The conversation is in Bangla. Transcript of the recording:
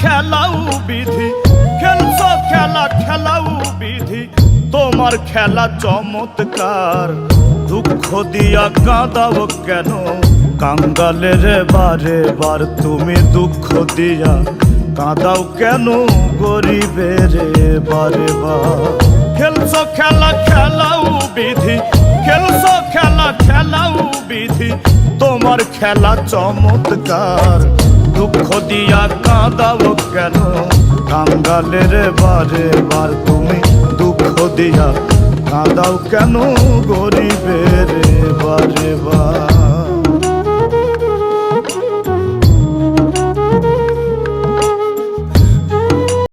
খেলাও বিধি, খেলছো খেলা খেলাও বিধি, তোমার খেলা চমৎকার। দুঃখ দিয়া কাঁদাও কেন কাঙ্গালের বারে বার, তুমি দুঃখ দিয়া কাঁদাও কেন গরিবের বারে বার। খেলছো খেলা খেলাও বিধি, খেলছো খেলা খেলাও বিধি, তোমার খেলা চমৎকার। দুঃখ দিয়া কাঁদাও কেন কাঙ্গালের বারে বার, তুমি দুঃখ দিয়া কাঁদাও কেন গরিবের বারে বার।